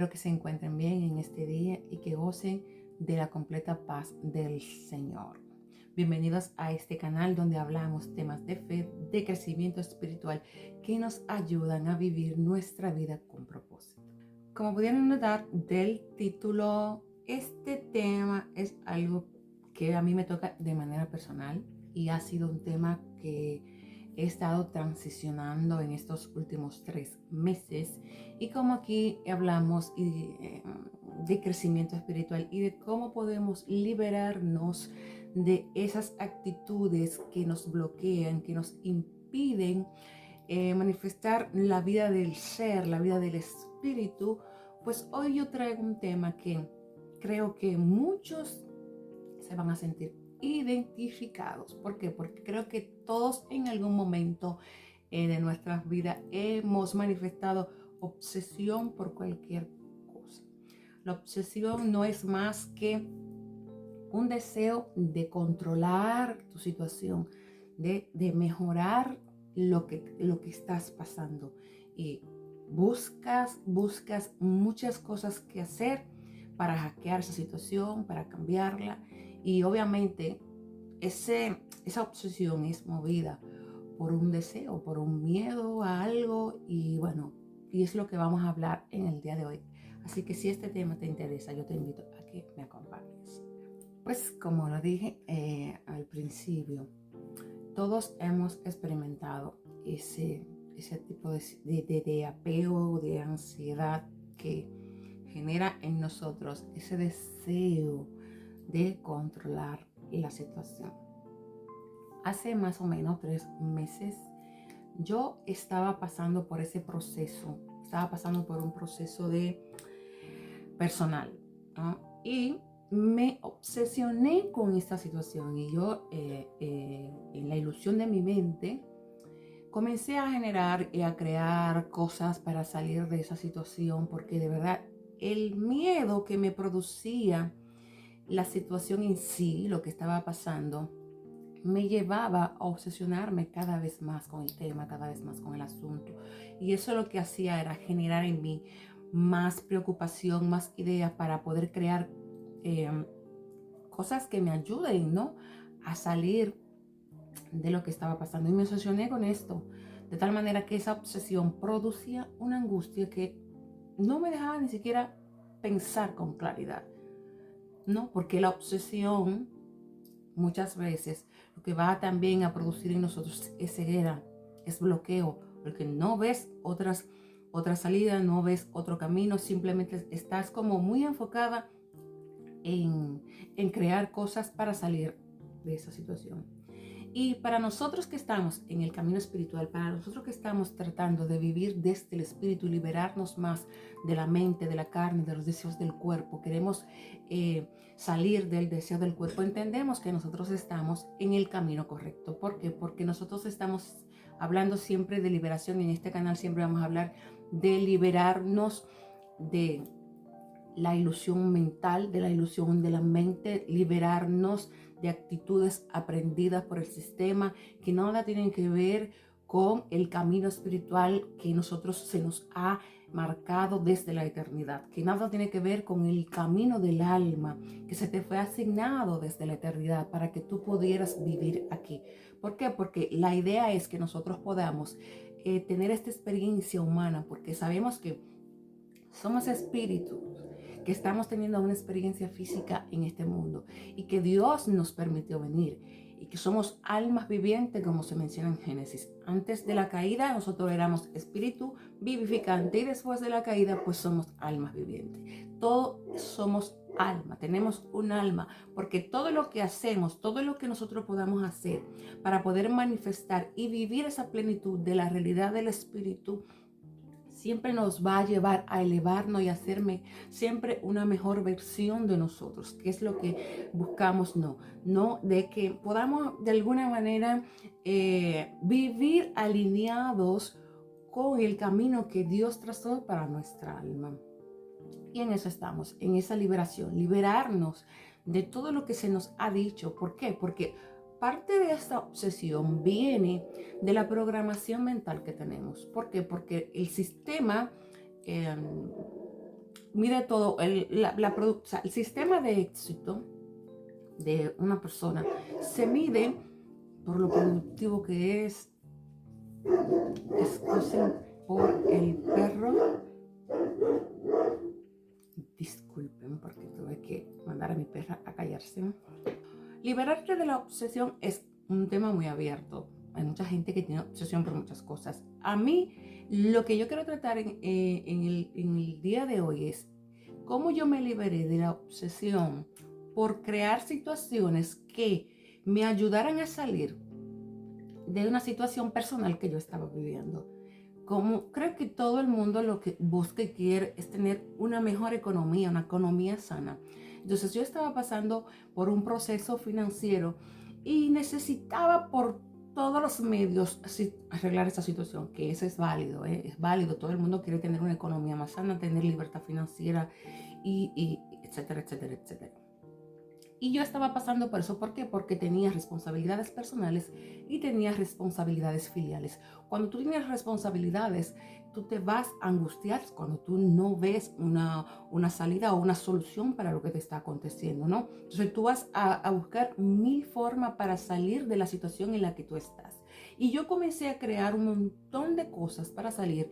Espero que se encuentren bien en este día y que gocen de la completa paz del Señor. Bienvenidos a este canal donde hablamos temas de fe, de crecimiento espiritual que nos ayudan a vivir nuestra vida con propósito. Como pudieron notar del título, este tema es algo que a mí me toca de manera personal y ha sido un tema que he estado transicionando en estos últimos 3 meses, y como aquí hablamos de crecimiento espiritual y de cómo podemos liberarnos de esas actitudes que nos bloquean, que nos impiden manifestar la vida del ser, la vida del espíritu, pues hoy yo traigo un tema que creo que muchos se van a sentir identificados. ¿Por qué? Porque creo que todos en algún momento de nuestras vidas hemos manifestado obsesión por cualquier cosa. La obsesión no es más que un deseo de controlar tu situación, de mejorar lo que estás pasando, y buscas muchas cosas que hacer para hackear esa situación, para cambiarla. Y obviamente esa obsesión es movida por un deseo, por un miedo a algo, y bueno, y es lo que vamos a hablar en el día de hoy. Así que si este tema te interesa, yo te invito a que me acompañes. Pues como lo dije al principio, todos hemos experimentado ese tipo de apego, de ansiedad que genera en nosotros ese deseo de controlar la situación. Hace más o menos 3 meses yo estaba pasando por ese proceso, estaba pasando por un proceso de personal, ¿no? Y me obsesioné con esta situación, y yo en la ilusión de mi mente comencé a generar y a crear cosas para salir de esa situación, porque de verdad el miedo que me producía la situación en sí, lo que estaba pasando, me llevaba a obsesionarme cada vez más con el tema, cada vez más con el asunto. Y eso lo que hacía era generar en mí más preocupación, más ideas para poder crear cosas que me ayuden, ¿no?, a salir de lo que estaba pasando. Y me obsesioné con esto, de tal manera que esa obsesión producía una angustia que no me dejaba ni siquiera pensar con claridad, ¿no? Porque la obsesión muchas veces lo que va también a producir en nosotros es ceguera, es bloqueo, porque no ves otra salida, no ves otro camino, simplemente estás como muy enfocada en crear cosas para salir de esa situación. Y para nosotros que estamos en el camino espiritual, para nosotros que estamos tratando de vivir desde el espíritu y liberarnos más de la mente, de la carne, de los deseos del cuerpo, queremos salir del deseo del cuerpo, entendemos que nosotros estamos en el camino correcto. ¿Por qué? Porque nosotros estamos hablando siempre de liberación. En este canal siempre vamos a hablar de liberarnos de la ilusión mental, de la ilusión de la mente, liberarnos de actitudes aprendidas por el sistema que nada tienen que ver con el camino espiritual que nosotros se nos ha marcado desde la eternidad, que nada tiene que ver con el camino del alma que se te fue asignado desde la eternidad para que tú pudieras vivir aquí. ¿Por qué? Porque la idea es que nosotros podamos tener esta experiencia humana, porque sabemos que somos espíritus que estamos teniendo una experiencia física en este mundo, y que Dios nos permitió venir, y que somos almas vivientes, como se menciona en Génesis. Antes de la caída nosotros éramos espíritu vivificante, y después de la caída pues somos almas vivientes. Todos somos alma, tenemos un alma, porque todo lo que hacemos, todo lo que nosotros podamos hacer para poder manifestar y vivir esa plenitud de la realidad del espíritu, siempre nos va a llevar a elevarnos y a hacerme siempre una mejor versión de nosotros, que es lo que buscamos, no de que podamos de alguna manera vivir alineados con el camino que Dios trazó para nuestra alma. Y en eso estamos, en esa liberación, liberarnos de todo lo que se nos ha dicho. ¿Por qué? Porque parte de esta obsesión viene de la programación mental que tenemos. ¿Por qué? Porque el sistema mide todo, o sea, el sistema de éxito de una persona se mide por lo productivo que es. Excusen por el perro. Disculpen porque tuve que mandar a mi perra a callarse. Liberarte de la obsesión es un tema muy abierto. Hay mucha gente que tiene obsesión por muchas cosas. A mí, lo que yo quiero tratar en el día de hoy es cómo yo me liberé de la obsesión por crear situaciones que me ayudaran a salir de una situación personal que yo estaba viviendo. Como creo que todo el mundo lo que busca y quiere es tener una mejor economía, una economía sana. Entonces yo estaba pasando por un proceso financiero y necesitaba por todos los medios arreglar esa situación, que eso es válido, es válido. Todo el mundo quiere tener una economía más sana, tener libertad financiera y etcétera, etcétera, etcétera. Y yo estaba pasando por eso. ¿Por qué? Porque tenía responsabilidades personales y tenía responsabilidades filiales. Cuando tú tienes responsabilidades, tú te vas a angustiar cuando tú no ves una salida o una solución para lo que te está aconteciendo, ¿no? Entonces tú vas a buscar mil formas para salir de la situación en la que tú estás. Y yo comencé a crear un montón de cosas para salir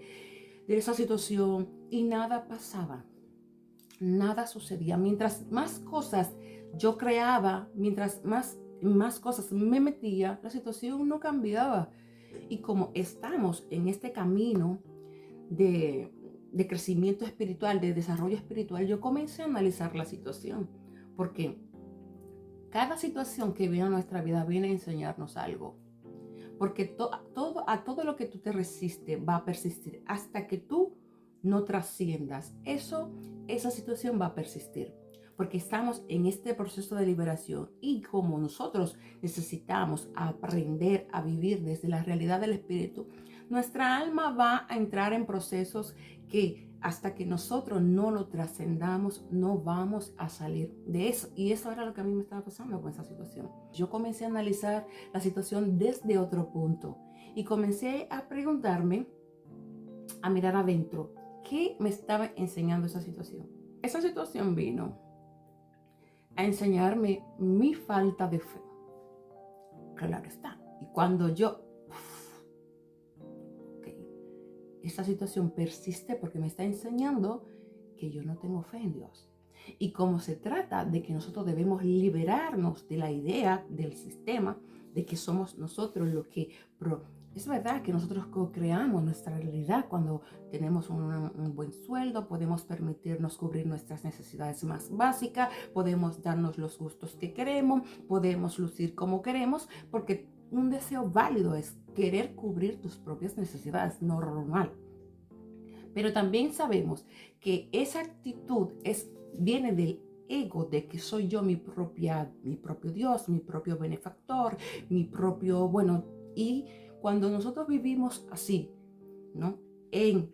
de esa situación y nada pasaba. Nada sucedía. Mientras más cosas yo creaba, mientras más cosas me metía, la situación no cambiaba. Y como estamos en este camino de crecimiento espiritual, de desarrollo espiritual, yo comencé a analizar la situación. Porque cada situación que viene a nuestra vida viene a enseñarnos algo. Porque a todo lo que tú te resistes va a persistir hasta que tú no trasciendas. Esa situación va a persistir. Porque estamos en este proceso de liberación y como nosotros necesitamos aprender a vivir desde la realidad del espíritu, nuestra alma va a entrar en procesos que hasta que nosotros no lo trascendamos, no vamos a salir de eso. Y eso era lo que a mí me estaba pasando con esa situación. Yo comencé a analizar la situación desde otro punto y comencé a preguntarme, a mirar adentro, ¿qué me estaba enseñando esa situación? Esa situación vino a enseñarme mi falta de fe. Claro está. Y cuando yo, esta situación persiste porque me está enseñando que yo no tengo fe en Dios. Y como se trata de que nosotros debemos liberarnos de la idea del sistema, de que somos nosotros los que... Es verdad que nosotros co-creamos nuestra realidad cuando tenemos un buen sueldo, podemos permitirnos cubrir nuestras necesidades más básicas, podemos darnos los gustos que queremos, podemos lucir como queremos, porque un deseo válido es querer cubrir tus propias necesidades, normal. Pero también sabemos que esa actitud viene del ego de que soy yo mi propio Dios, mi propio benefactor, mi propio, bueno, y cuando nosotros vivimos así, ¿no? En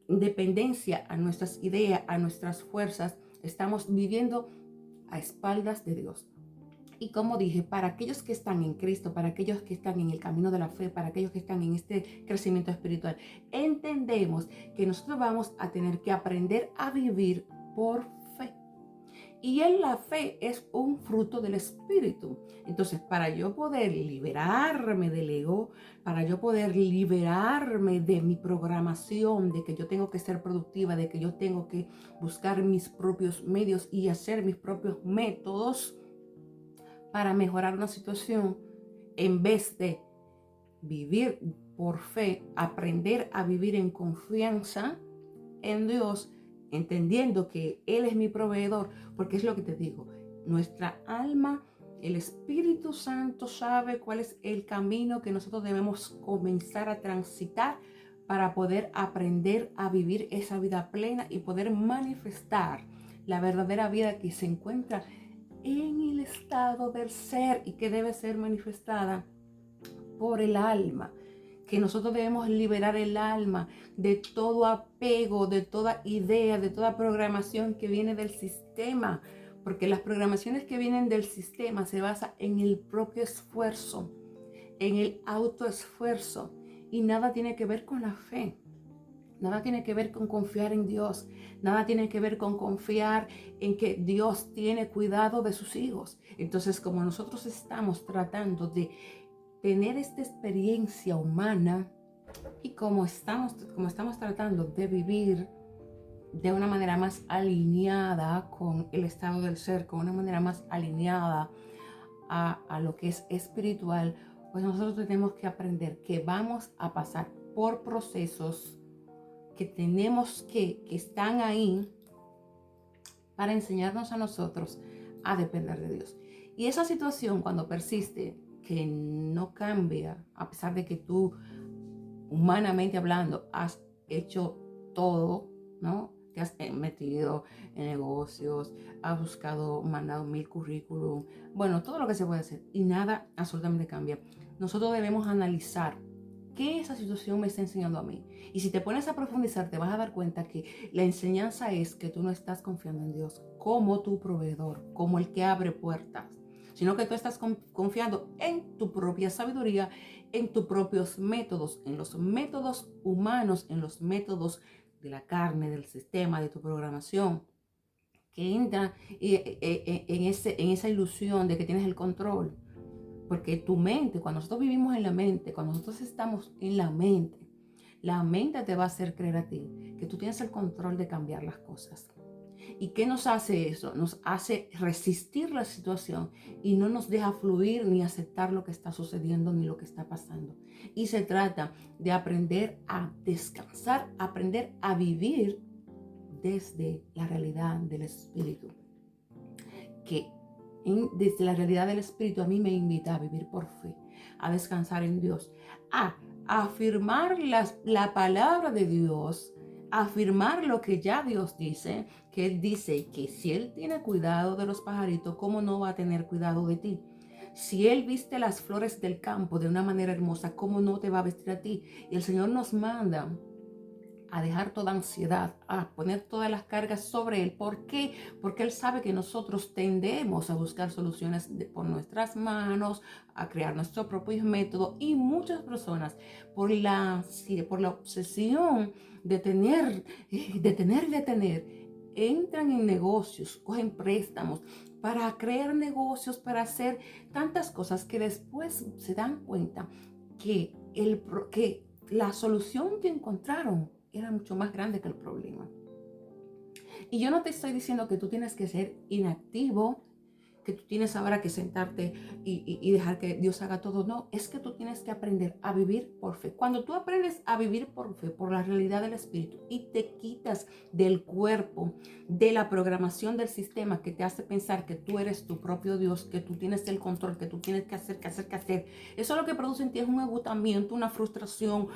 dependencia a nuestras ideas, a nuestras fuerzas, estamos viviendo a espaldas de Dios. Y como dije, para aquellos que están en Cristo, para aquellos que están en el camino de la fe, para aquellos que están en este crecimiento espiritual, entendemos que nosotros vamos a tener que aprender a vivir por fe. Y en la fe es un fruto del Espíritu. Entonces, para yo poder liberarme del ego, para yo poder liberarme de mi programación, de que yo tengo que ser productiva, de que yo tengo que buscar mis propios medios y hacer mis propios métodos, para mejorar una situación, en vez de vivir por fe, aprender a vivir en confianza en Dios, entendiendo que Él es mi proveedor, porque es lo que te digo, nuestra alma, el Espíritu Santo sabe cuál es el camino que nosotros debemos comenzar a transitar para poder aprender a vivir esa vida plena y poder manifestar la verdadera vida que se encuentra en el estado del ser y que debe ser manifestada por el alma, que nosotros debemos liberar el alma de todo apego, de toda idea, de toda programación que viene del sistema, porque las programaciones que vienen del sistema se basan en el propio esfuerzo, en el autoesfuerzo y nada tiene que ver con la fe. Nada tiene que ver con confiar en Dios. Nada tiene que ver con confiar en que Dios tiene cuidado de sus hijos. Entonces, como nosotros estamos tratando de tener esta experiencia humana y como estamos tratando de vivir de una manera más alineada con el estado del ser, con una manera más alineada a lo que es espiritual, pues nosotros tenemos que aprender que vamos a pasar por procesos que que están ahí para enseñarnos a nosotros a depender de Dios. Y esa situación cuando persiste, que no cambia, a pesar de que tú, humanamente hablando, has hecho todo, ¿no? Te has metido en negocios, has buscado, mandado 1000 currículum, bueno, todo lo que se puede hacer y nada absolutamente cambia. Nosotros debemos analizar qué esa situación me está enseñando a mí. Y si te pones a profundizar, te vas a dar cuenta que la enseñanza es que tú no estás confiando en Dios como tu proveedor, como el que abre puertas, sino que tú estás confiando en tu propia sabiduría, en tus propios métodos, en los métodos humanos, en los métodos de la carne, del sistema, de tu programación, que entra en esa ilusión de que tienes el control. Porque tu mente, cuando nosotros vivimos en la mente, cuando nosotros estamos en la mente te va a hacer creer a ti que tú tienes el control de cambiar las cosas. ¿Y qué nos hace eso? Nos hace resistir la situación y no nos deja fluir ni aceptar lo que está sucediendo ni lo que está pasando. Y se trata de aprender a descansar, aprender a vivir desde la realidad del Espíritu. Que desde la realidad del Espíritu a mí me invita a vivir por fe, a descansar en Dios, a afirmar la palabra de Dios, a afirmar lo que ya Dios dice, que Él dice que si Él tiene cuidado de los pajaritos, ¿cómo no va a tener cuidado de ti? Si Él viste las flores del campo de una manera hermosa, ¿cómo no te va a vestir a ti? Y el Señor nos manda a dejar toda ansiedad, a poner todas las cargas sobre Él. ¿Por qué? Porque Él sabe que nosotros tendemos a buscar soluciones por nuestras manos, a crear nuestro propio método, y muchas personas por la obsesión de tener, entran en negocios, cogen préstamos para crear negocios, para hacer tantas cosas que después se dan cuenta que la solución que encontraron era mucho más grande que el problema. Y yo no te estoy diciendo que tú tienes que ser inactivo, que tú tienes ahora que sentarte y dejar que Dios haga todo. No, es que tú tienes que aprender a vivir por fe. Cuando tú aprendes a vivir por fe, por la realidad del Espíritu, y te quitas del cuerpo, de la programación del sistema que te hace pensar que tú eres tu propio Dios, que tú tienes el control, que tú tienes que hacer, eso lo que produce en ti es un agotamiento, una frustración,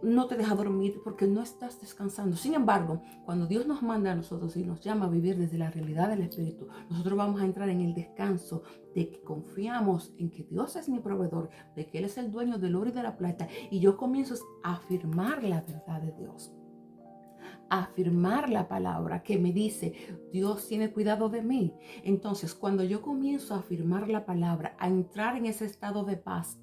no te deja dormir porque no estás descansando. Sin embargo, cuando Dios nos manda a nosotros y nos llama a vivir desde la realidad del Espíritu, nosotros vamos a entrar en el descanso de que confiamos en que Dios es mi proveedor, de que Él es el dueño del oro y de la plata, y yo comienzo a afirmar la verdad de Dios, a afirmar la palabra que me dice, Dios tiene cuidado de mí. Entonces, cuando yo comienzo a afirmar la palabra, a entrar en ese estado de paz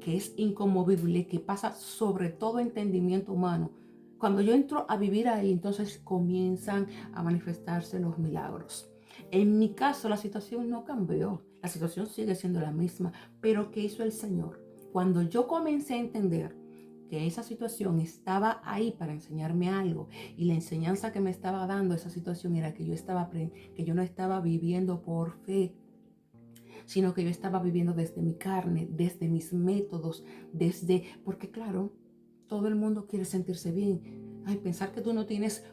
que es inconmovible, que pasa sobre todo entendimiento humano, cuando yo entro a vivir ahí, entonces comienzan a manifestarse los milagros. En mi caso, la situación no cambió. La situación sigue siendo la misma. Pero ¿qué hizo el Señor? Cuando yo comencé a entender que esa situación estaba ahí para enseñarme algo, y la enseñanza que me estaba dando esa situación era que yo no estaba viviendo por fe, sino que yo estaba viviendo desde mi carne, desde mis métodos, porque claro, todo el mundo quiere sentirse bien. Ay, pensar que tú no tienes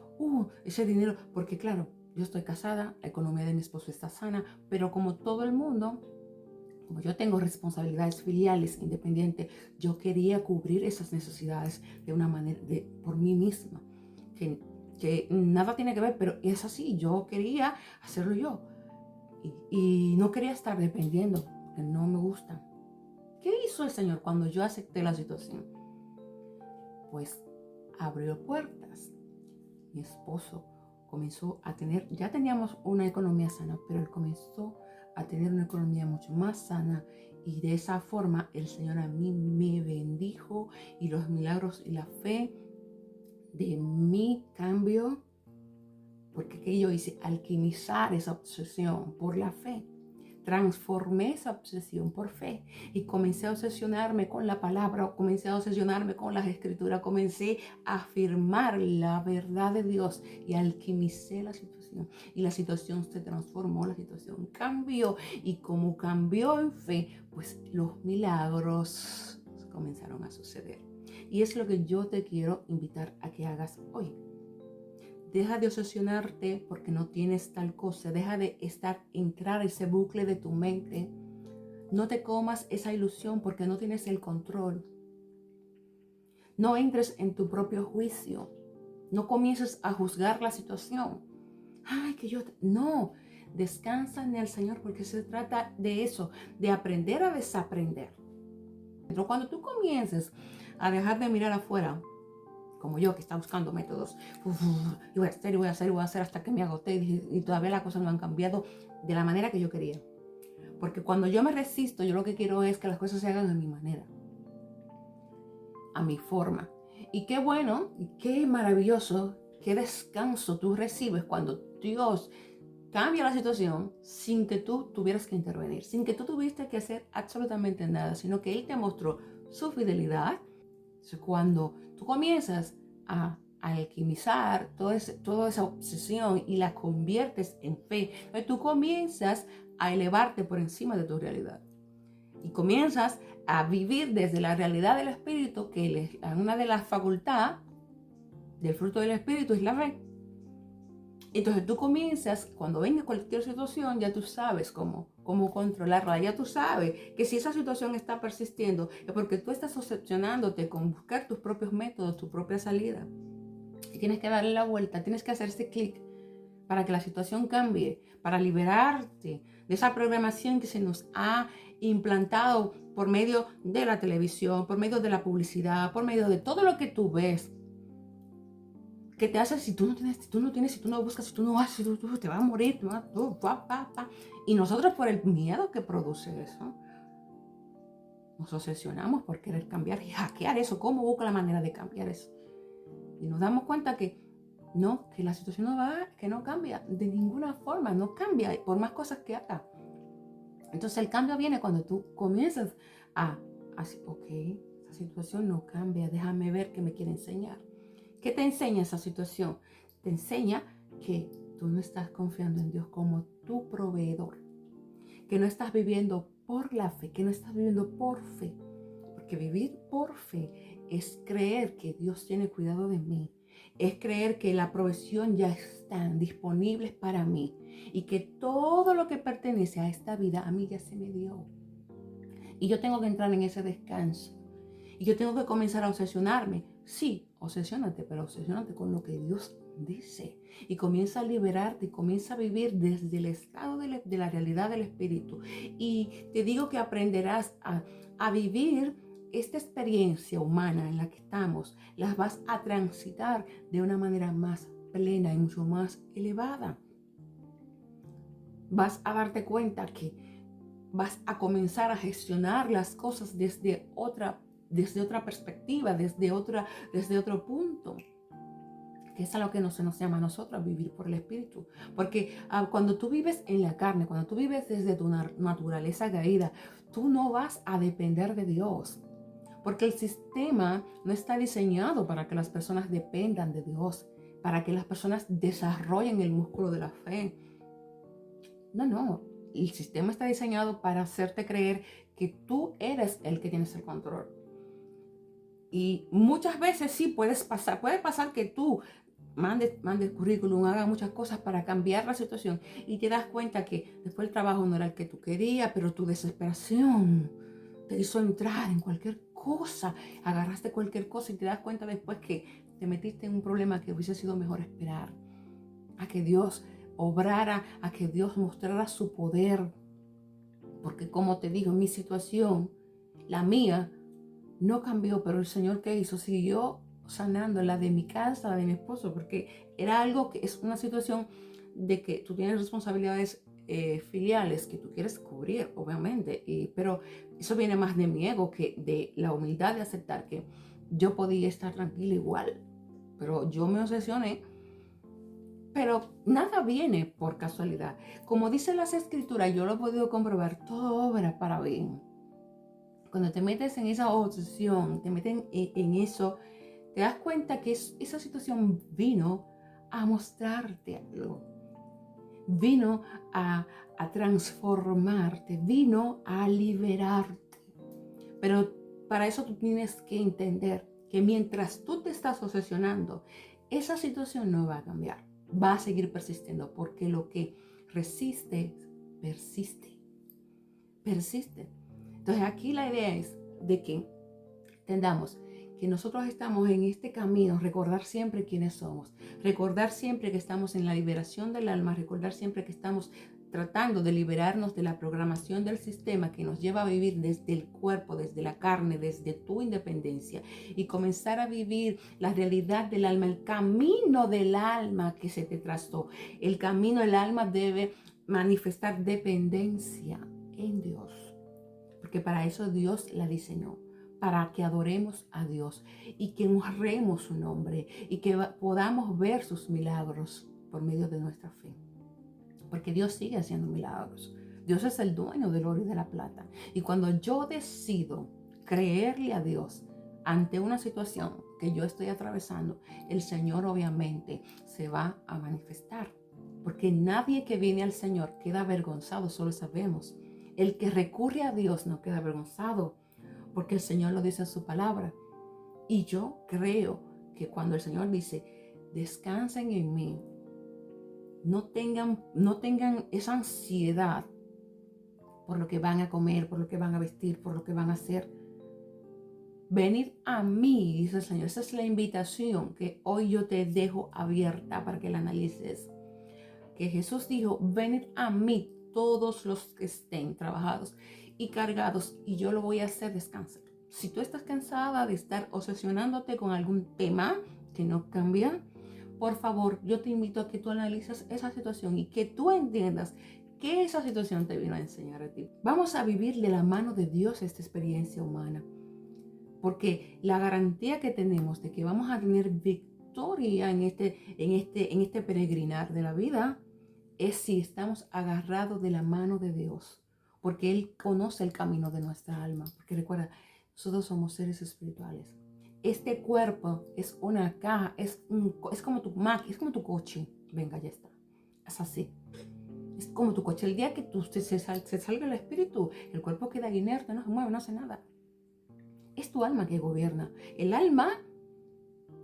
ese dinero, porque claro, yo estoy casada, la economía de mi esposo está sana, pero como todo el mundo, como yo tengo responsabilidades filiales independientes, yo quería cubrir esas necesidades de una manera, por mí misma, que nada tiene que ver, pero es así, yo quería hacerlo yo. Y no quería estar dependiendo, porque no me gusta. ¿Qué hizo el Señor cuando yo acepté la situación? Pues abrió puertas. Mi esposo comenzó a tener, ya teníamos una economía sana, pero él comenzó a tener una economía mucho más sana, y de esa forma el Señor a mí me bendijo, y los milagros y la fe de mi cambio, porque ¿qué yo hice? Alquimizar esa obsesión por la fe. Transformé esa obsesión por fe y comencé a obsesionarme con la palabra, comencé a obsesionarme con las escrituras, comencé a afirmar la verdad de Dios y alquimicé la situación. Y la situación se transformó, la situación cambió, y como cambió en fe, pues los milagros comenzaron a suceder. Y es lo que yo te quiero invitar a que hagas hoy. Deja de obsesionarte porque no tienes tal cosa. Deja de entrar ese bucle de tu mente. No te comas esa ilusión porque no tienes el control. No entres en tu propio juicio. No comiences a juzgar la situación. Ay, No, descansa en el Señor, porque se trata de eso, de aprender a desaprender. Pero cuando tú comiences a dejar de mirar afuera, como yo que está buscando métodos, y voy a hacer hasta que me agoté, y todavía las cosas no han cambiado de la manera que yo quería. Porque cuando yo me resisto, yo lo que quiero es que las cosas se hagan a mi manera, a mi forma. Y qué bueno, y qué maravilloso, qué descanso tú recibes cuando Dios cambia la situación sin que tú tuvieras que intervenir, sin que tú tuviste que hacer absolutamente nada, sino que Él te mostró su fidelidad. Cuando tú comienzas a alquimizar toda esa obsesión y la conviertes en fe, entonces tú comienzas a elevarte por encima de tu realidad y comienzas a vivir desde la realidad del Espíritu, que es una de las facultades del fruto del Espíritu, es la fe. Entonces tú comienzas, cuando venga cualquier situación, ya tú sabes cómo controlarla. Ya tú sabes que si esa situación está persistiendo es porque tú estás obsesionándote con buscar tus propios métodos, tu propia salida. Y tienes que darle la vuelta, tienes que hacer ese clic para que la situación cambie, para liberarte de esa programación que se nos ha implantado por medio de la televisión, por medio de la publicidad, por medio de todo lo que tú ves, que te hace, si tú no buscas, si tú no haces, tú te vas a morir, y nosotros, por el miedo que produce eso, nos obsesionamos por querer cambiar y hackear eso. ¿Cómo busco la manera de cambiar eso? Y nos damos cuenta que no, que la situación que no cambia de ninguna forma, no cambia por más cosas que haga. Entonces el cambio viene cuando tú comienzas a ok, esa situación no cambia, déjame ver qué me quiere enseñar. ¿Qué te enseña esa situación? Te enseña que tú no estás confiando en Dios como tu proveedor, que no estás viviendo por la fe, que no estás viviendo por fe. Porque vivir por fe es creer que Dios tiene cuidado de mí, es creer que la provisión ya está disponible para mí y que todo lo que pertenece a esta vida a mí ya se me dio. Y yo tengo que entrar en ese descanso. Y yo tengo que comenzar a obsesionarme. Sí, obsesiónate, pero obsesiónate con lo que Dios dice. Y comienza a liberarte y comienza a vivir desde el estado de la realidad del Espíritu. Y te digo que aprenderás a vivir esta experiencia humana en la que estamos. Las vas a transitar de una manera más plena y mucho más elevada. Vas a darte cuenta que vas a comenzar a gestionar las cosas desde otra perspectiva, desde otro punto, que es a lo que se nos llama a nosotros vivir por el Espíritu. Porque cuando tú vives en la carne, cuando tú vives desde tu naturaleza caída, tú no vas a depender de Dios. Porque el sistema no está diseñado para que las personas dependan de Dios, para que las personas desarrollen el músculo de la fe. No. El sistema está diseñado para hacerte creer que tú eres el que tienes el control. Y muchas veces sí puede pasar que tú mandes currículum, hagas muchas cosas para cambiar la situación y te das cuenta que después el trabajo no era el que tú querías, pero tu desesperación te hizo entrar en cualquier cosa, agarraste cualquier cosa y te das cuenta después que te metiste en un problema que hubiese sido mejor esperar a que Dios obrara, a que Dios mostrara su poder. Porque como te digo, mi situación, la mía, no cambió, pero el Señor, ¿qué hizo? Siguió sanando la de mi casa, la de mi esposo, porque era algo que es una situación de que tú tienes responsabilidades filiales que tú quieres cubrir, obviamente, pero eso viene más de mi ego que de la humildad de aceptar que yo podía estar tranquila igual, pero yo me obsesioné. Pero nada viene por casualidad. Como dicen las escrituras, yo lo he podido comprobar, todo obra para bien. Cuando te metes en esa obsesión, te meten en eso, te das cuenta que esa situación vino a mostrarte algo. Vino a transformarte, vino a liberarte. Pero para eso tú tienes que entender que mientras tú te estás obsesionando, esa situación no va a cambiar, va a seguir persistiendo, porque lo que resiste, persiste. Entonces aquí la idea es de que entendamos que nosotros estamos en este camino, recordar siempre quiénes somos, recordar siempre que estamos en la liberación del alma, recordar siempre que estamos tratando de liberarnos de la programación del sistema que nos lleva a vivir desde el cuerpo, desde la carne, desde tu independencia y comenzar a vivir la realidad del alma, el camino del alma que se te trazó. El camino del alma debe manifestar dependencia en Dios, porque para eso Dios la diseñó, para que adoremos a Dios y que honremos su nombre y que podamos ver sus milagros por medio de nuestra fe. Porque Dios sigue haciendo milagros. Dios es el dueño del oro y de la plata. Y cuando yo decido creerle a Dios ante una situación que yo estoy atravesando, el Señor obviamente se va a manifestar. Porque nadie que viene al Señor queda avergonzado, solo sabemos. El que recurre a Dios no queda avergonzado, porque el Señor lo dice en su palabra. Y yo creo que cuando el Señor dice, descansen en mí, no tengan esa ansiedad por lo que van a comer, por lo que van a vestir, por lo que van a hacer. Venid a mí, dice el Señor. Esa es la invitación que hoy yo te dejo abierta para que la analices. Que Jesús dijo, venid a mí todos los que estén trabajados y cargados, y yo lo voy a hacer descansar. Si tú estás cansada de estar obsesionándote con algún tema que no cambia, por favor, yo te invito a que tú analices esa situación y que tú entiendas que esa situación te vino a enseñar a ti. Vamos a vivir de la mano de Dios esta experiencia humana, porque la garantía que tenemos de que vamos a tener victoria en este peregrinar de la vida es si estamos agarrados de la mano de Dios, porque Él conoce el camino de nuestra alma. Porque recuerda, nosotros somos seres espirituales. Este cuerpo es una caja, es como tu máquina, es como tu coche. Venga, ya está. Es así. Es como tu coche. El día que se salga el espíritu, el cuerpo queda inerte, no se mueve, no hace nada. Es tu alma que gobierna. El alma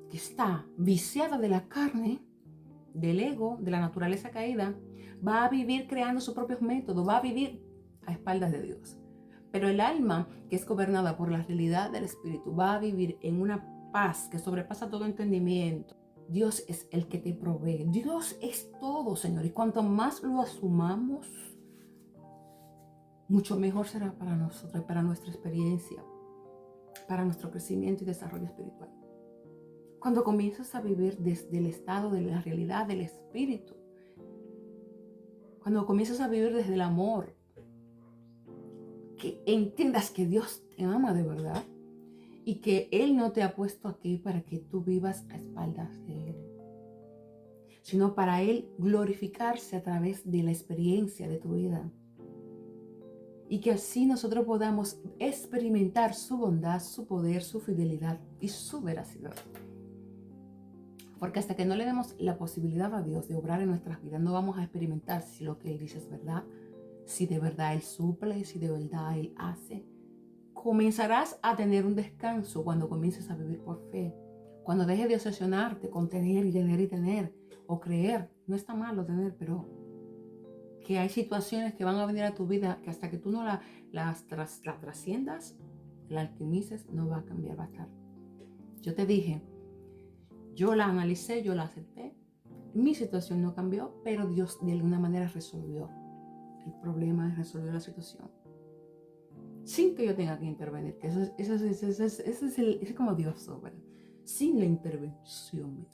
que está viciada de la carne, del ego, de la naturaleza caída, va a vivir creando sus propios métodos, va a vivir a espaldas de Dios. Pero el alma, que es gobernada por la realidad del Espíritu, va a vivir en una paz que sobrepasa todo entendimiento. Dios es el que te provee. Dios es todo, Señor. Y cuanto más lo asumamos, mucho mejor será para nosotros, para nuestra experiencia, para nuestro crecimiento y desarrollo espiritual. Cuando comienzas a vivir desde el estado de la realidad del Espíritu, cuando comienzas a vivir desde el amor, que entiendas que Dios te ama de verdad y que Él no te ha puesto aquí para que tú vivas a espaldas de Él, sino para Él glorificarse a través de la experiencia de tu vida. Y que así nosotros podamos experimentar su bondad, su poder, su fidelidad y su veracidad. Porque hasta que no le demos la posibilidad a Dios de obrar en nuestras vidas, no vamos a experimentar si lo que Él dice es verdad, si de verdad Él suple, si de verdad Él hace. Comenzarás a tener un descanso cuando comiences a vivir por fe. Cuando dejes de obsesionarte con tener y tener y tener, o creer. No está malo tener, pero que hay situaciones que van a venir a tu vida que hasta que tú no las trasciendas, la alquimices, no va a cambiar, va a estar. Yo te dije, yo la analicé, yo la acepté. Mi situación no cambió, pero Dios de alguna manera resolvió el problema, resolvió la situación. Sin que yo tenga que intervenir, que eso es como Dios obra. Sin la intervención,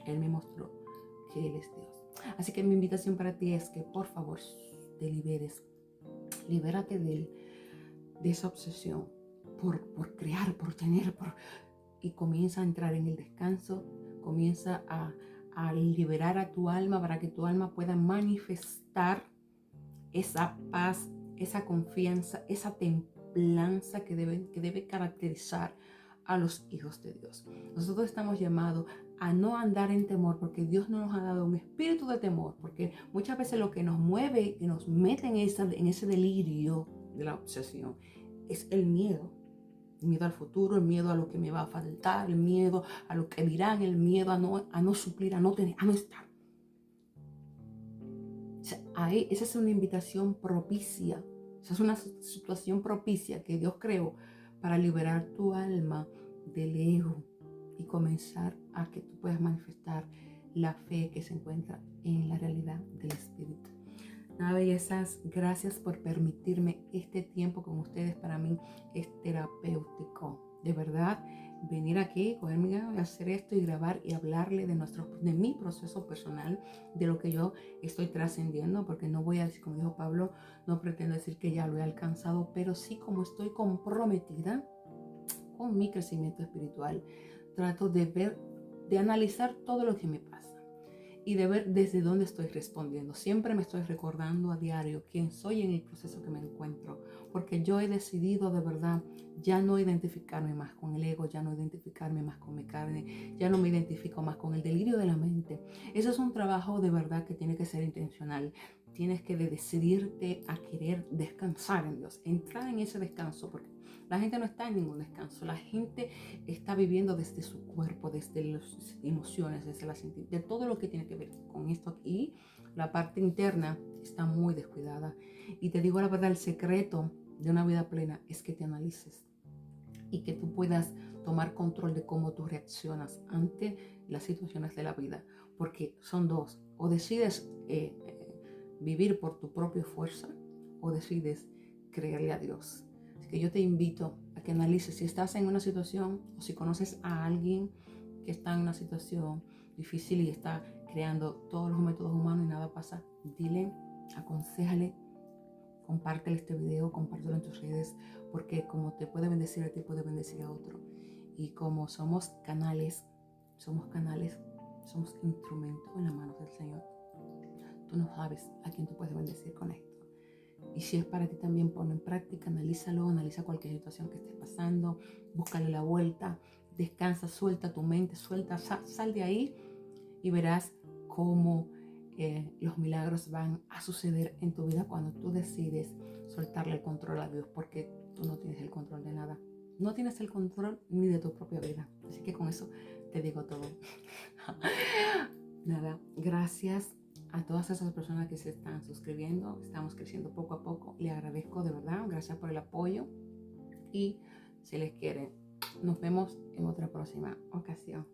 Él me mostró que Él es Dios. Así que mi invitación para ti es que por favor te liberes. Libérate de esa obsesión por crear, por tener, y comienza a entrar en el descanso, comienza a liberar a tu alma para que tu alma pueda manifestar esa paz, esa confianza, esa templanza que debe caracterizar a los hijos de Dios. Nosotros estamos llamados a no andar en temor, porque Dios no nos ha dado un espíritu de temor, porque muchas veces lo que nos mueve y nos mete en ese delirio de la obsesión es el miedo al futuro, el miedo a lo que me va a faltar, el miedo a lo que dirán, el miedo a no suplir, a no tener, a no estar. O sea, esa es una invitación propicia, esa es una situación propicia que Dios creó para liberar tu alma del ego y comenzar a que tú puedas manifestar la fe que se encuentra en la realidad del Espíritu. Nada, bellezas, gracias por permitirme este tiempo con ustedes. Para mí es terapéutico, de verdad, venir aquí, cogerme a hacer esto y grabar y hablarle de mi proceso personal, de lo que yo estoy trascendiendo, porque no voy a decir, como dijo Pablo, no pretendo decir que ya lo he alcanzado, pero sí como estoy comprometida con mi crecimiento espiritual, trato de ver, de analizar todo lo que me pasa y de ver desde dónde estoy respondiendo. Siempre me estoy recordando a diario quién soy en el proceso que me encuentro, porque yo he decidido de verdad ya no identificarme más con el ego, ya no identificarme más con mi carne, ya no me identifico más con el delirio de la mente. Eso es un trabajo de verdad que tiene que ser intencional. Tienes que decidirte a querer descansar en Dios, entrar en ese descanso, porque la gente no está en ningún descanso. La gente está viviendo desde su cuerpo, desde las emociones, de todo lo que tiene que ver con esto. Y la parte interna está muy descuidada. Y te digo la verdad, el secreto de una vida plena es que te analices y que tú puedas tomar control de cómo tú reaccionas ante las situaciones de la vida. Porque son dos. O decides vivir por tu propia fuerza o decides creerle a Dios. Así que yo te invito a que analices si estás en una situación o si conoces a alguien que está en una situación difícil y está creando todos los métodos humanos y nada pasa. Dile, aconséjale, compártele este video, compártelo en tus redes, porque como te puede bendecir a ti, puede bendecir a otro. Y como somos canales, somos instrumentos en las manos del Señor. Tú no sabes a quién tú puedes bendecir con esto. Y si es para ti también, ponlo en práctica, analízalo, analiza cualquier situación que estés pasando, búscale la vuelta, descansa, suelta tu mente, sal de ahí y verás cómo los milagros van a suceder en tu vida cuando tú decides soltarle el control a Dios, porque tú no tienes el control de nada. No tienes el control ni de tu propia vida. Así que con eso te digo todo. Nada, gracias a todas esas personas que se están suscribiendo. Estamos creciendo poco a poco. Le agradezco de verdad. Gracias por el apoyo. Y si les quiere, nos vemos en otra próxima ocasión.